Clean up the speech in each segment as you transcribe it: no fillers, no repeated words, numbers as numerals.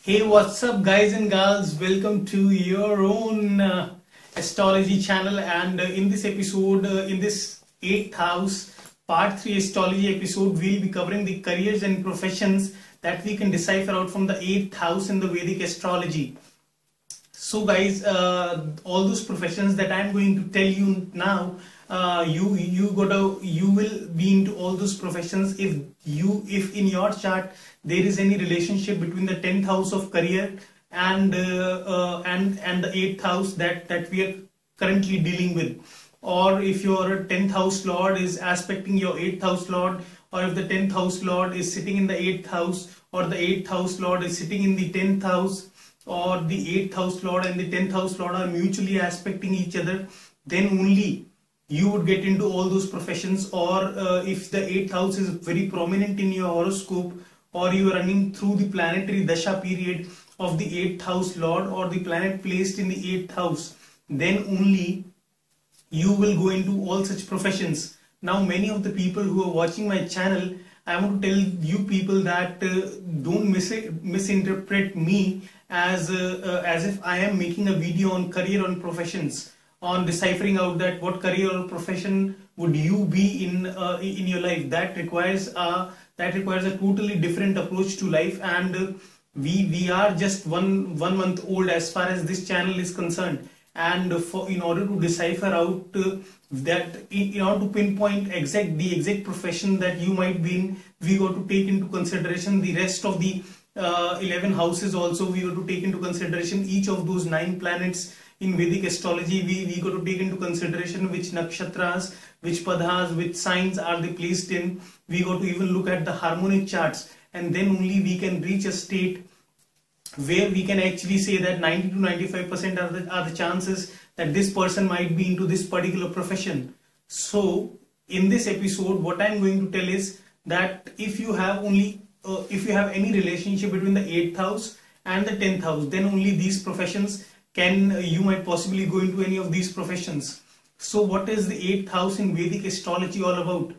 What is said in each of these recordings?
Hey, what's up, guys and gals? Welcome to your own astrology channel. And in this episode, in this 8th house, part 3 astrology episode, we'll be covering the careers and professions that we can decipher out from the 8th house in the Vedic astrology. So, guys, all those professions that I'm going to tell you now, you will be into all those professions if in your chart there is any relationship between the 10th house of career and the 8th house that we are currently dealing with, or if your 10th house lord is aspecting your 8th house lord, or if the 10th house lord is sitting in the 8th house, or the 8th house lord is sitting in the 10th house, or the 8th house lord and the 10th house lord are mutually aspecting each other, then only you would get into all those professions. Or if the 8th house is very prominent in your horoscope, or you are running through the planetary dasha period of the 8th house lord or the planet placed in the 8th house, then only you will go into all such professions. Now, many of the people who are watching my channel, I want to tell you people that don't misinterpret me as if I am making a video on career, on professions, on deciphering out that what career or profession would you be in your life. That requires a totally different approach to life, and we are just one month old as far as this channel is concerned. And in order to decipher out in order to pinpoint the exact profession that you might be in, we got to take into consideration the rest of the 11 houses. Also, we got to take into consideration each of those 9 planets in Vedic astrology. We got to take into consideration which nakshatras, which padhas, which signs are they placed in. We got to even look at the harmonic charts, and then only we can reach a state where we can actually say that 90 to 95% are the chances that this person might be into this particular profession. So in this episode, what I'm going to tell is that if you have any relationship between the 8th house and the 10th house, then only these professions you might possibly go into any of these professions. So what is the 8th house in Vedic astrology all about?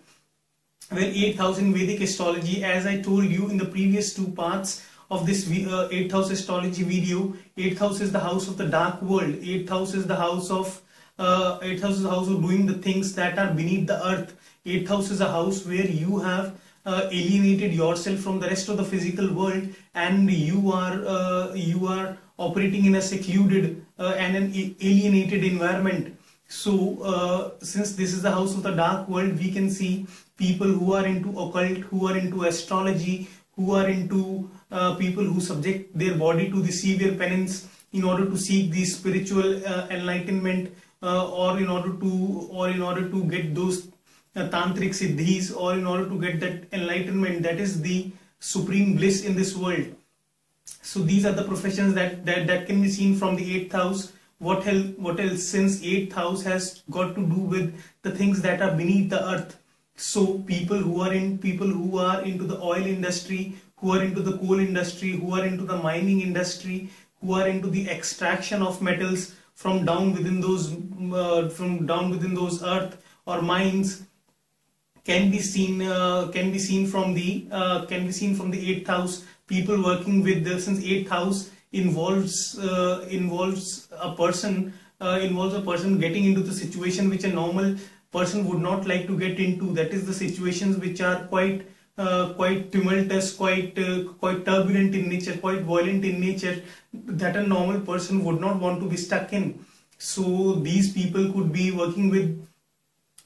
Well, 8th house in Vedic astrology, as I told you in the previous 2 parts of this 8th house astrology video, 8th house is the house of the dark world. 8th house is the house of doing the things that are beneath the earth. 8th house is a house where you have alienated yourself from the rest of the physical world, and you are operating in a secluded and an alienated environment. So since this is the house of the dark world, we can see people who are into occult, who are into astrology, who are into people who subject their body to the severe penance in order to seek the spiritual enlightenment, or in order to get those tantric siddhis, or in order to get that enlightenment that is the supreme bliss in this world. So these are the professions that can be seen from the 8th house. What else, since 8th house has got to do with the things that are beneath the earth. So people who are into the oil industry, who are into the coal industry, who are into the mining industry, who are into the extraction of metals from down within those earth or mines, can be seen from the 8th house. People working with since 8th house involves a person getting into the situation which a normal person would not like to get into. That is the situations which are quite tumultuous, quite turbulent in nature, quite violent in nature, that a normal person would not want to be stuck in. So these people could be working with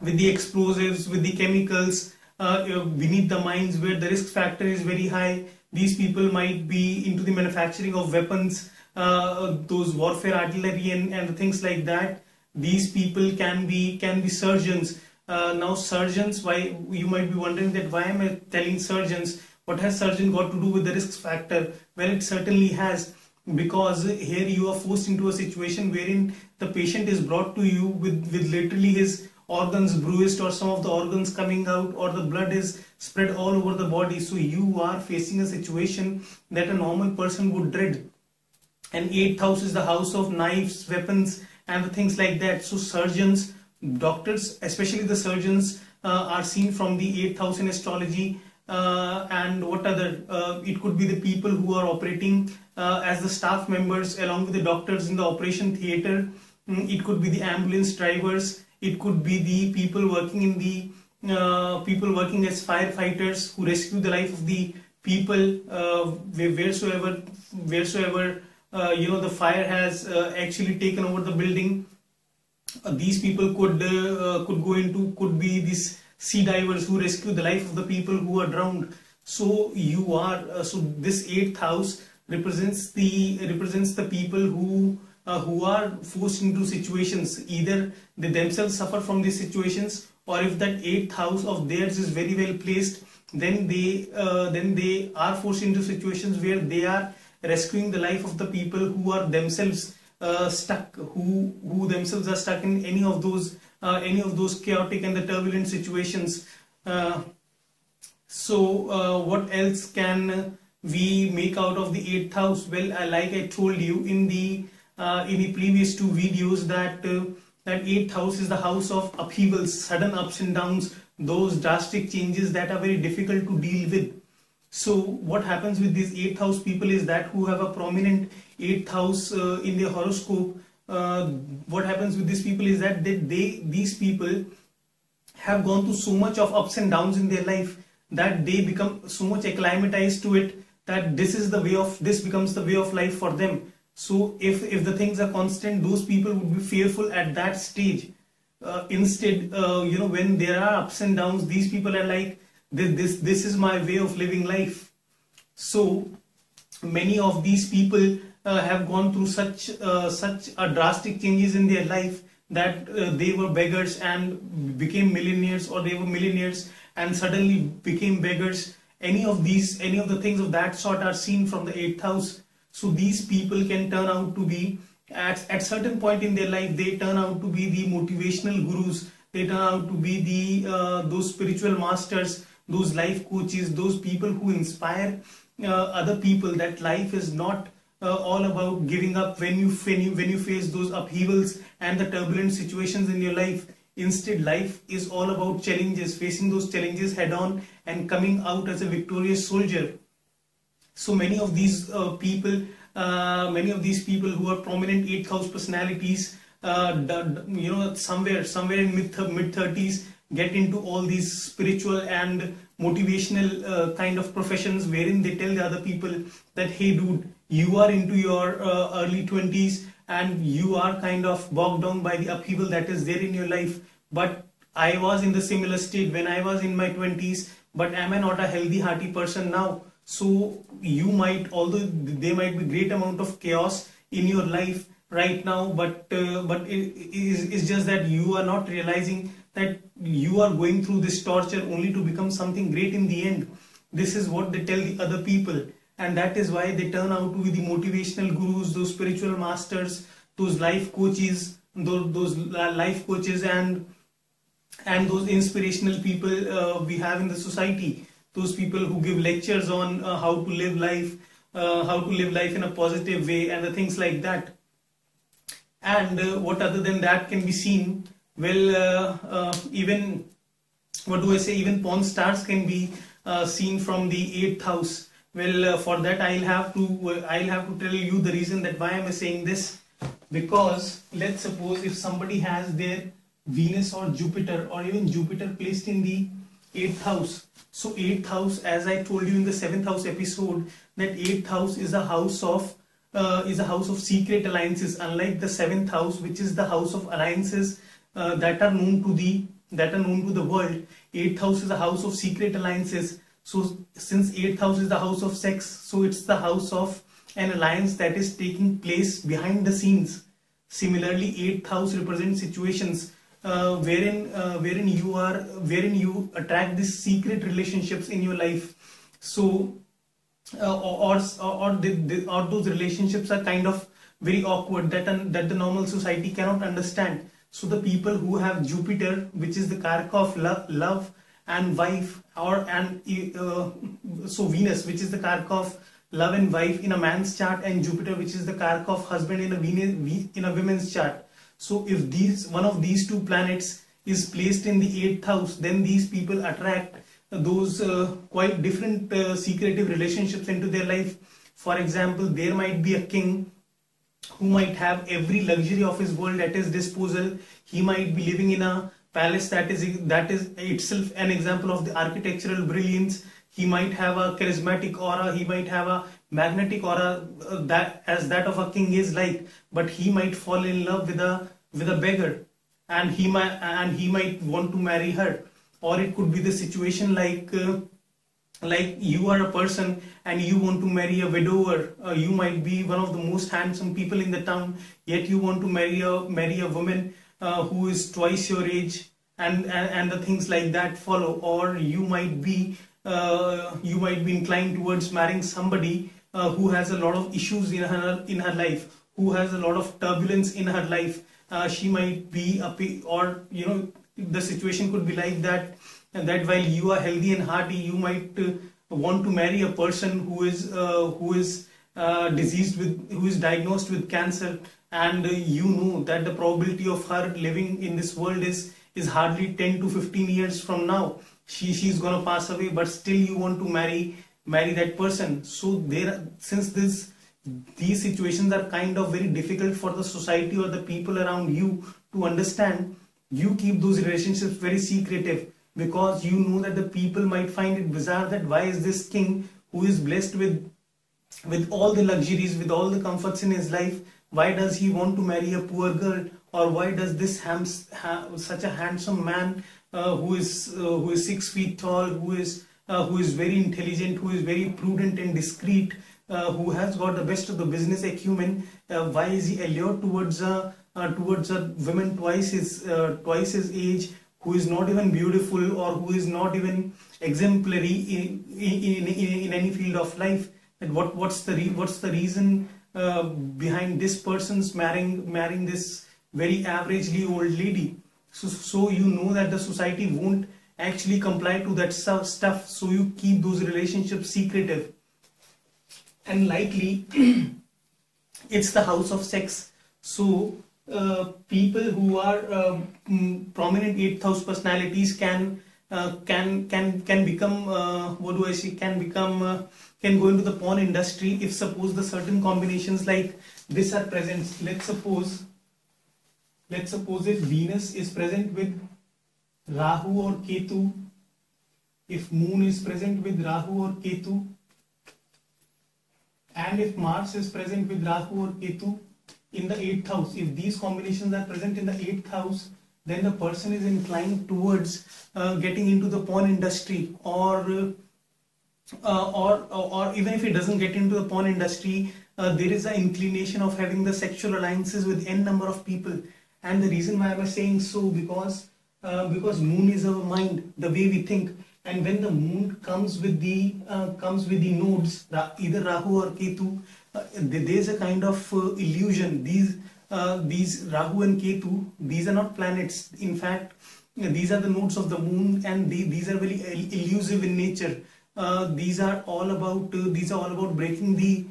the explosives, with the chemicals beneath the mines, where the risk factor is very high. These people might be into the manufacturing of weapons, those warfare artillery and things like that. These people can be surgeons. Now surgeons, why you might be wondering that why am I telling surgeons? What has surgeon got to do with the risk factor? Well, it certainly has, because here you are forced into a situation wherein the patient is brought to you with literally his organs bruised, or some of the organs coming out, or the blood is spread all over the body. So you are facing a situation that a normal person would dread. And 8th house is the house of knives, weapons, and the things like that. So surgeons, doctors, especially the surgeons, are seen from the 8th house in astrology. and what other, it could be the people who are operating as the staff members along with the doctors in the operation theater. It could be the ambulance drivers, it could be the people working in the people working as firefighters who rescue the life of the people wheresoever the fire has actually taken over the building. These people could go into, could be these sea divers who rescue the life of the people who are drowned. So you are so this eighth house represents the people who are forced into situations. Either they themselves suffer from these situations, or if that eighth house of theirs is very well placed, then they are forced into situations where they are rescuing the life of the people who are themselves stuck, who themselves are stuck in any of those chaotic and the turbulent situations. So what else can we make out of the eighth house? Well, like I told you in the previous two videos, that eighth house is the house of upheavals, sudden ups and downs, those drastic changes that are very difficult to deal with. So what happens with these eighth house people is that who have a prominent eighth house in their horoscope, what happens with these people is that these people have gone through so much of ups and downs in their life that they become so much acclimatized to it that this becomes the way of life for them. So if the things are constant, those people would be fearful at that stage. Instead, when there are ups and downs, these people are like, this is my way of living life. So many of these people have gone through such a drastic changes in their life that they were beggars and became millionaires, or they were millionaires and suddenly became beggars. Any of the things of that sort are seen from the eighth house. So these people can turn out to be, at certain point in their life, they turn out to be the motivational gurus. They turn out to be the those spiritual masters, those life coaches, those people who inspire other people that life is not all about giving up when you face those upheavals and the turbulent situations in your life. Instead, life is all about challenges, facing those challenges head on and coming out as a victorious soldier. So many of these people who are prominent eighth house personalities, somewhere in mid 30s, get into all these spiritual and motivational kind of professions, wherein they tell the other people that, hey dude, you are into your early 20s and you are kind of bogged down by the upheaval that is there in your life. But I was in the similar state when I was in my 20s, but am I not a healthy, hearty person now? So you might, although there might be great amount of chaos in your life right now, but it's just that you are not realizing that you are going through this torture only to become something great in the end. This is what they tell the other people, and that is why they turn out to be the motivational gurus, those spiritual masters, those life coaches, those life coaches and those inspirational people we have in the society. Those people who give lectures on how to live life in a positive way and the things like that. And what other than that can be seen? Well, even porn stars can be seen from the eighth house. Well, for that I'll have to tell you the reason that why am I saying this. Because let's suppose if somebody has their Venus or Jupiter or even Jupiter placed in the eighth house. So eighth house, as I told you in the seventh house episode, that eighth house is a house of secret alliances. Unlike the seventh house, which is the house of alliances that are known to the world, eighth house is a house of secret alliances. So since eighth house is the house of sex, so it's the house of an alliance that is taking place behind the scenes. Similarly, eighth house represents situations wherein you attract these secret relationships in your life. So or those relationships are kind of very awkward that the normal society cannot understand. So the people who have Jupiter, which is the karaka of love and wife, so Venus, which is the karaka of love and wife in a man's chart, and Jupiter, which is the karaka of husband in a women's chart. So if one of these two planets is placed in the eighth house, then these people attract those quite different secretive relationships into their life. For example, there might be a king who might have every luxury of his world at his disposal. He might be living in a palace that is itself an example of the architectural brilliance. He might have a charismatic aura. He might have a magnetic aura that of a king is like. But he might fall in love with a beggar, and he might want to marry her. Or it could be the situation like you are a person and you want to marry a widower. You might be one of the most handsome people in the town, yet you want to marry a woman who is twice your age, and the things like that follow. Or you might be inclined towards marrying somebody who has a lot of issues in her life, who has a lot of turbulence in her life. She might be or the situation could be like that while you are healthy and hearty, you might want to marry a person who is diagnosed with cancer, and you know that the probability of her living in this world is hardly 10 to 15 years from now. She's gonna pass away, but still you want to marry that person. So since these situations are kind of very difficult for the society or the people around you to understand, you keep those relationships very secretive, because you know that the people might find it bizarre that why is this king who is blessed with all the luxuries, with all the comforts in his life, why does he want to marry a poor girl? Or why does this such a handsome man who is 6 feet tall, who is very intelligent, who is very prudent and discreet, who has got the best of the business acumen, why is he allured towards a woman twice his age, who is not even beautiful or who is not even exemplary in any field of life? And what's the reason behind this person's marrying this very averagely old lady? So you know that the society won't actually comply to that stuff, so you keep those relationships secretive. And likely it's the house of sex. So people who are prominent 8th house personalities can become can go into the porn industry if suppose the certain combinations like this are present. Let's suppose if Venus is present with Rahu or Ketu, if Moon is present with Rahu or Ketu, and if Mars is present with Rahu or Ketu in the 8th house, if these combinations are present in the 8th house, then the person is inclined towards getting into the porn industry, or even if he doesn't get into the porn industry, there is an inclination of having the sexual alliances with n number of people. And the reason why I was saying so, because Moon is our mind, the way we think. And when the moon comes with the nodes, either Rahu or Ketu, there is a kind of illusion. These Rahu and Ketu, these are not planets. In fact, these are the nodes of the moon, and these are very elusive in nature. These are all about breaking the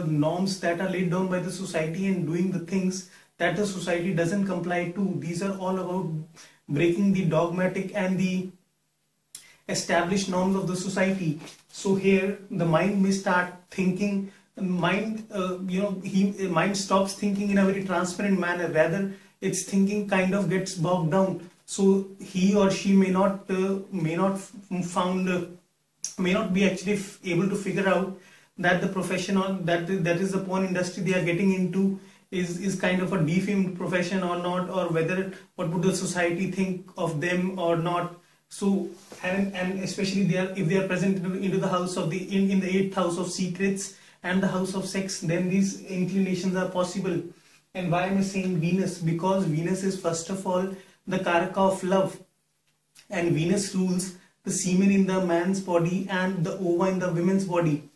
norms that are laid down by the society and doing the things that the society doesn't comply to. These are all about breaking the dogmatic and the established norms of the society. So here the mind may start thinking. Mind stops thinking in a very transparent manner. Rather, its thinking kind of gets bogged down. So he or she may not be actually able to figure out that the profession that is the porn industry they are getting into is kind of a defamed profession or not, or whether what would the society think of them or not. So and especially if they are present into the house of in the 8th house of secrets and the house of sex, then these inclinations are possible. And why am I saying Venus? Because Venus is first of all the Karaka of love, and Venus rules the semen in the man's body and the ova in the women's body.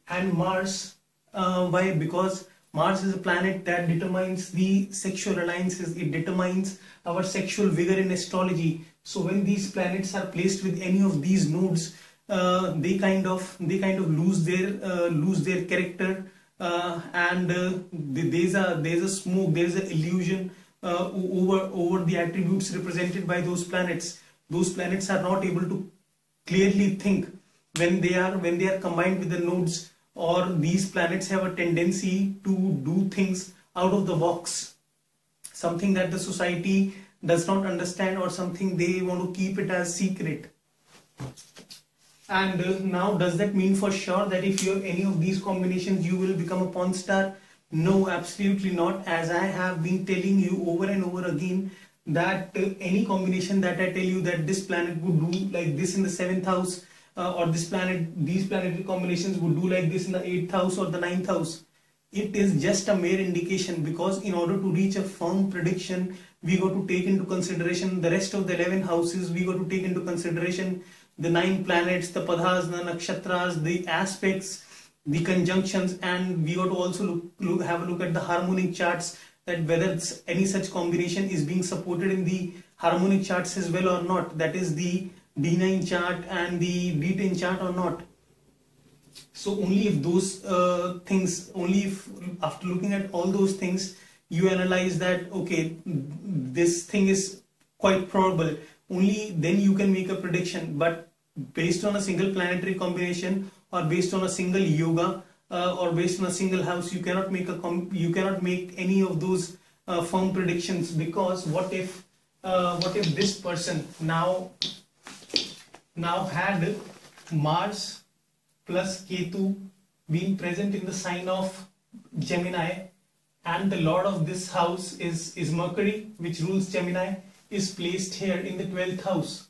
And Mars, why? Because Mars is a planet that determines the sexual alliances. It determines our sexual vigor in astrology. So when these planets are placed with any of these nodes, they kind of lose their character, and there's a smoke, there's an illusion over the attributes represented by those planets. those planets are not able to clearly think when they are combined with the nodes, or these planets have a tendency to do things out of the box, something that the society does not understand, or something they want to keep it as secret. And now, does that mean for sure that if you have any of these combinations you will become a porn star? No, absolutely not. As I have been telling you over and over again, that any combination that I tell you that this planet would do like this in the 7th house, or these planetary combinations would do like this in the 8th house or the 9th house, it is just a mere indication, because in order to reach a firm prediction, we got to take into consideration the rest of the 11 houses, we got to take into consideration the 9 planets, the padhas, the nakshatras, the aspects, the conjunctions, and we got to also have a look at the harmonic charts, that whether any such combination is being supported in the harmonic charts as well or not, that is the D9 chart and the D10 chart or not. So only if those things, only if after looking at all those things you analyze that okay, this thing is quite probable, only then you can make a prediction. But based on a single planetary combination, or based on a single yoga, or based on a single house, you cannot make any of those firm predictions. Because what if this person now had Mars plus Ketu being present in the sign of Gemini, and the lord of this house is Mercury, which rules Gemini, is placed here in the 12th house,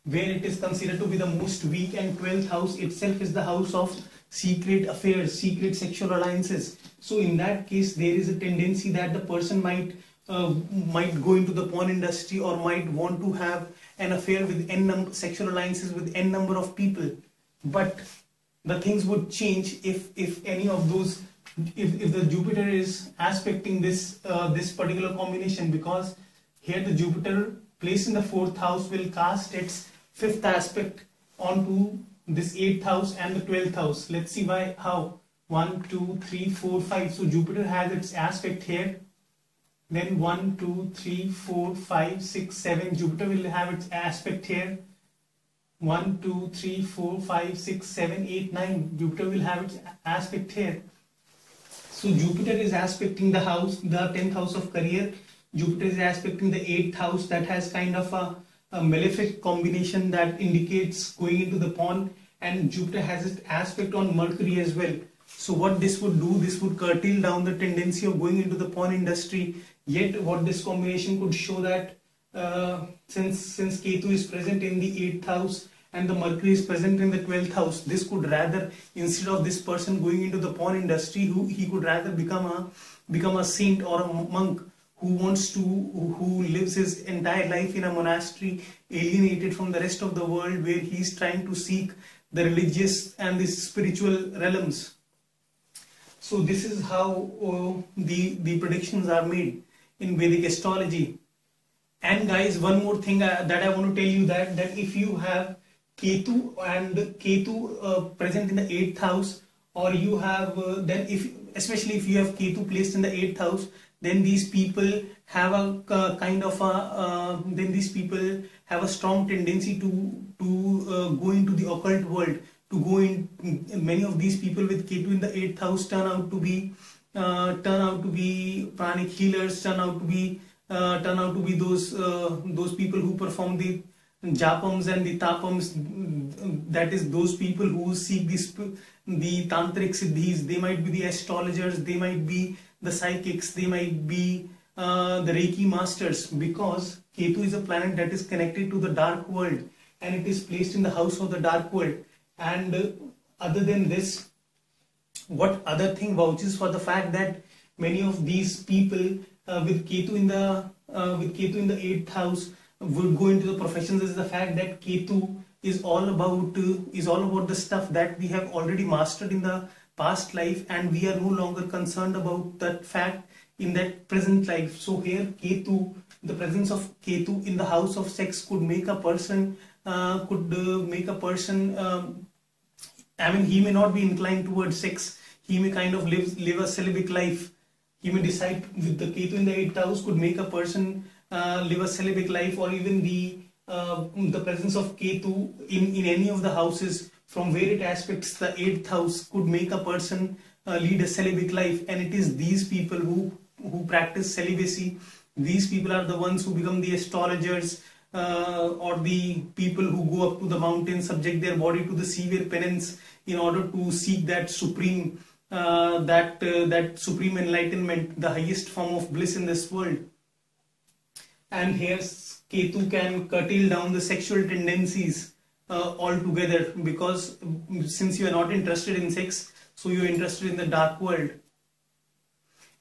where it is considered to be the most weak, and 12th house itself is the house of secret affairs, secret sexual alliances. So in that case, there is a tendency that the person might go into the porn industry, or might want to have an affair with sexual alliances with n number of people. But the things would change if any of those, if the Jupiter is aspecting this particular combination, because here the Jupiter placed in the 4th house will cast its 5th aspect onto this 8th house and the 12th house. Let's see how. 1, 2, 3, 4, 5. So Jupiter has its aspect here. Then 1, 2, 3, 4, 5, 6, 7. Jupiter will have its aspect here. 1, 2, 3, 4, 5, 6, 7, 8, 9. Jupiter will have its aspect here. So Jupiter is aspecting the house, the 10th house of career. Jupiter is aspecting the 8th house, that has kind of a malefic combination that indicates going into the porn, and Jupiter has its aspect on Mercury as well. So what this would do, this would curtail down the tendency of going into the porn industry. Yet what this combination could show that since Ketu is present in the 8th house and the Mercury is present in the 12th house, this could rather, instead of this person going into the porn industry, he could rather become a saint or a monk who lives his entire life in a monastery, alienated from the rest of the world, where he is trying to seek the religious and the spiritual realms. So this is how the predictions are made in Vedic astrology. And guys, one more thing that I want to tell you, that if you have Ketu present in the 8th house, or you have especially if you have Ketu placed in the 8th house, then these people have a strong tendency to go into the occult world. Many of these people with Ketu in the 8th house turn out to be pranic healers, turn out to be those people who perform the japams and the tapams, that is those people who seek the tantric siddhis. They might be the astrologers, they might be the psychics, they might be the Reiki masters, because Ketu is a planet that is connected to the dark world, and it is placed in the house of the dark world. And other than this, what other thing vouches for the fact that many of these people with Ketu in the 8th house would go into the professions is the fact that Ketu is all about the stuff that we have already mastered in the past life, and we are no longer concerned about that fact in that present life. So here Ketu, the presence of Ketu in the house of sex could make a person I mean, he may not be inclined towards sex. He may kind of live a celibate life. He may decide with the Ketu in the 8th house could make a person live a celibate life, or even the the presence of Ketu in any of the houses, from where it aspects the 8th house, could make a person lead a celibate life. And it is these people who practice celibacy. These people are the ones who become the astrologers, or the people who go up to the mountain, subject their body to the severe penance in order to seek that supreme that supreme enlightenment, the highest form of bliss in this world. And here Ketu can curtail down the sexual tendencies altogether, because since you are not interested in sex, so you are interested in the dark world.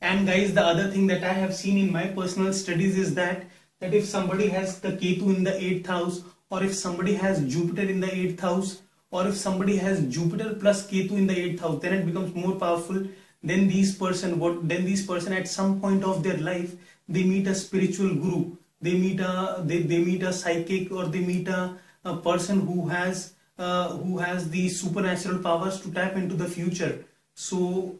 And guys, the other thing that I have seen in my personal studies is that if somebody has the Ketu in the 8th house, or if somebody has Jupiter in the 8th house, or if somebody has Jupiter plus Ketu in the 8th house, then it becomes more powerful. Then these person at some point of their life, they meet a spiritual guru, they meet a psychic, or they meet a person who has the supernatural powers to tap into the future. So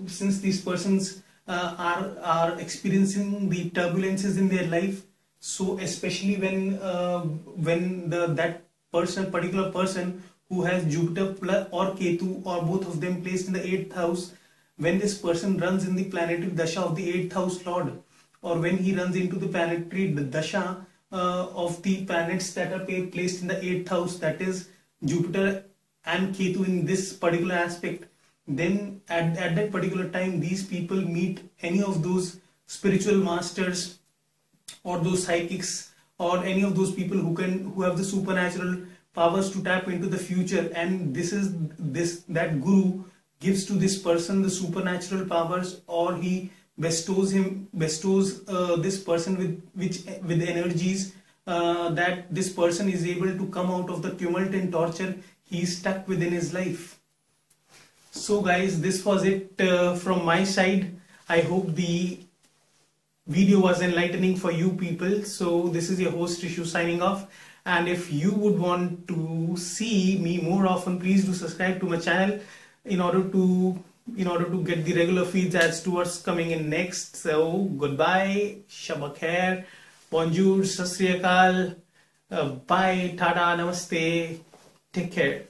since these persons are experiencing the turbulences in their life, so especially when that particular person who has Jupiter or Ketu, or both of them placed in the 8th house, when this person runs in the planetary dasha of the 8th house lord, or when he runs into the planetary dasha of the planets that are placed in the 8th house, that is Jupiter and Ketu in this particular aspect, then at that particular time, these people meet any of those spiritual masters, or those psychics, or any of those people who have the supernatural powers to tap into the future. And that guru gives to this person the supernatural powers, or he bestows this person with energies that this person is able to come out of the tumult and torture he is stuck within his life. So guys, this was it from my side. I hope the video was enlightening for you people. So this is your host Rishu signing off, and if you would want to see me more often, please do subscribe to my channel in order to get the regular feeds as to what's coming in next. So goodbye, Shab Khair, bonjour, sat sri akal, bye, tada, namaste, take care.